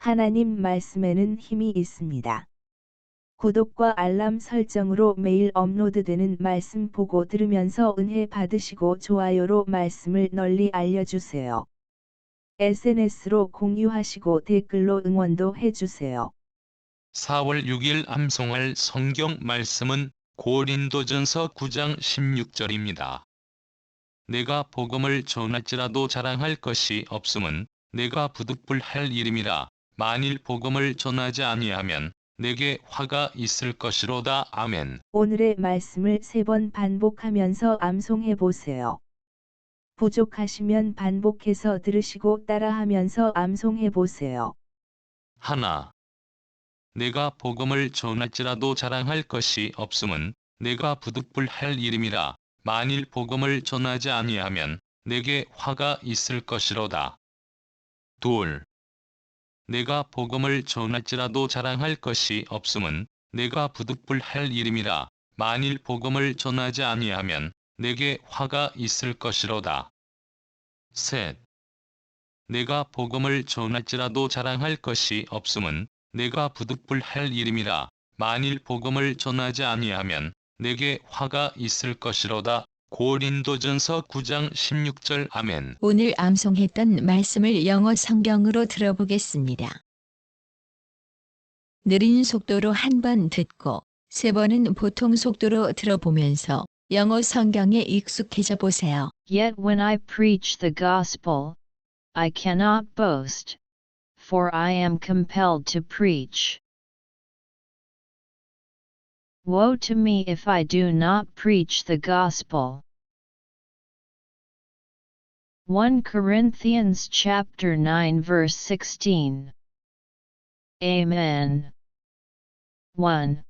하나님 말씀에는 힘이 있습니다. 구독과 알람 설정으로 매일 업로드되는 말씀 보고 들으면서 은혜 받으시고 좋아요로 말씀을 널리 알려주세요. SNS로 공유하시고 댓글로 응원도 해주세요. 4월 6일 암송할 성경 말씀은 고린도전서 9장 16절입니다. 내가 복음을 전할지라도 자랑할 것이 없음은 내가 부득불할 일임이라. 만일 복음을 전하지 아니하면 내게 화가 있을 것이로다. 아멘. 오늘의 말씀을 3번 반복하면서 암송해 보세요. 부족하시면 반복해서 들으시고 따라하면서 암송해 보세요. 하나. 내가 복음을 전할지라도 자랑할 것이 없음은 내가 부득불할 일임이라. 만일 복음을 전하지 아니하면 내게 화가 있을 것이로다. 둘. 내가 복음을 전할지라도 자랑할 것이 없음은 내가 부득불할 일임이라. 만일 복음을 전하지 아니하면 내게 화가 있을 것이로다. 셋. 내가 복음을 전할지라도 자랑할 것이 없음은 내가 부득불할 일임이라. 만일 복음을 전하지 아니하면 내게 화가 있을 것이로다. 고린도전서 9장 16절. 아멘. 오늘 암송했던 말씀을 영어 성경으로 들어보겠습니다. 느린 속도로 한 번 듣고 3번은 보통 속도로 들어보면서 영어 성경에 익숙해져 보세요. Yet when I preach the gospel, I cannot boast, for I am compelled to preach. Woe to me if I do not preach the gospel. 1 Corinthians chapter 9 verse 16. Amen. 1.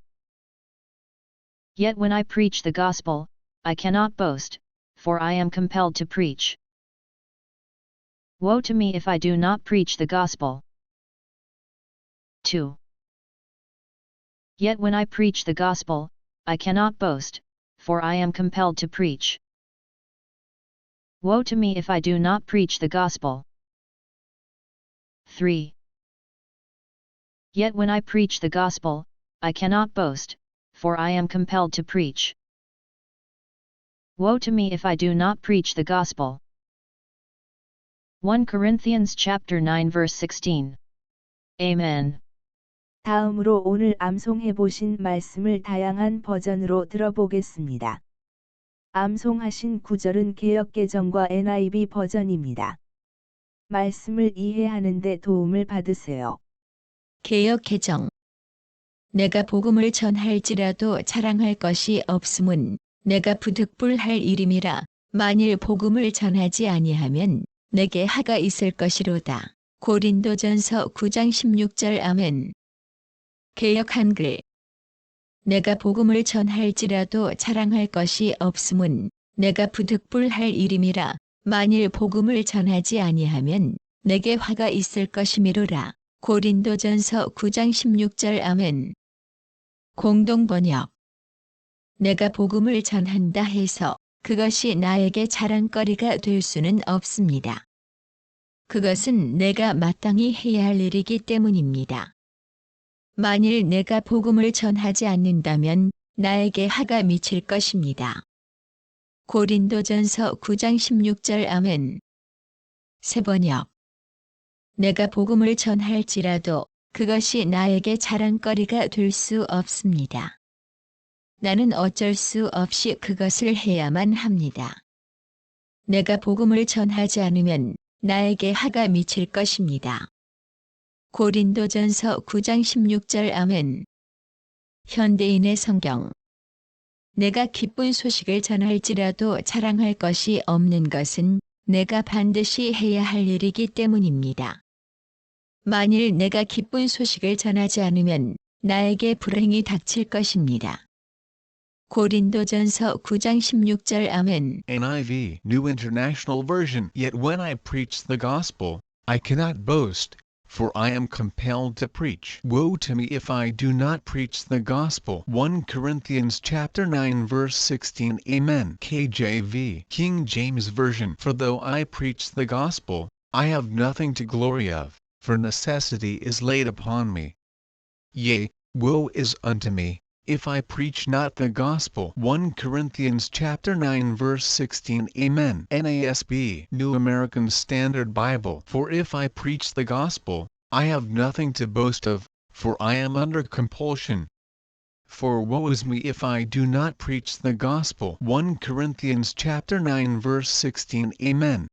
Yet when I preach the gospel, I cannot boast, for I am compelled to preach. Woe to me if I do not preach the gospel. 2. Yet when I preach the gospel, I cannot boast, for I am compelled to preach. Woe to me if I do not preach the gospel. 3. Yet when I preach the gospel, I cannot boast, for I am compelled to preach. Woe to me if I do not preach the gospel. 1 Corinthians chapter 9 verse 16. Amen. 다음으로 오늘 암송해 보신 말씀을 다양한 버전으로 들어보겠습니다. 암송하신 구절은 개역개정과 NIV 버전입니다. 말씀을 이해하는 데 도움을 받으세요. 개역개정. 내가 복음을 전할지라도 자랑할 것이 없음은 내가 부득불할 일임이라. 만일 복음을 전하지 아니하면 내게 화가 있을 것이로다. 고린도전서 9장 16절. 아멘. 개역 한글. 내가 복음을 전할지라도 자랑할 것이 없음은 내가 부득불할 일임이라. 만일 복음을 전하지 아니하면 내게 화가 있을 것이미로라. 고린도전서 9장 16절. 아멘. 공동번역. 내가 복음을 전한다 해서 그것이 나에게 자랑거리가 될 수는 없습니다. 그것은 내가 마땅히 해야 할 일이기 때문입니다. 만일 내가 복음을 전하지 않는다면 나에게 화가 미칠 것입니다. 고린도전서 9장 16절. 아멘. 새번역. 내가 복음을 전할지라도 그것이 나에게 자랑거리가 될 수 없습니다. 나는 어쩔 수 없이 그것을 해야만 합니다. 내가 복음을 전하지 않으면 나에게 화가 미칠 것입니다. 고린도전서 9장 16절. 아멘. 현대인의 성경. 내가 기쁜 소식을 전할지라도 자랑할 것이 없는 것은 내가 반드시 해야 할 일이기 때문입니다. 만일 내가 기쁜 소식을 전하지 않으면 나에게 불행이 닥칠 것입니다. 고린도전서 9장 16절. 아멘. NIV, New International Version. Yet when I preach the gospel, I cannot boast, for I am compelled to preach. Woe to me if I do not preach the gospel. 1 Corinthians chapter 9 verse 16. Amen. KJV, King James Version. For though I preach the gospel, I have nothing to glory of, for necessity is laid upon me. Yea, woe is unto me, if I preach not the gospel. 1 Corinthians chapter 9 verse 16. Amen. NASB, New American Standard Bible. For if I preach the gospel, I have nothing to boast of, for I am under compulsion. For woe is me if I do not preach the gospel. 1 Corinthians chapter 9 verse 16. Amen.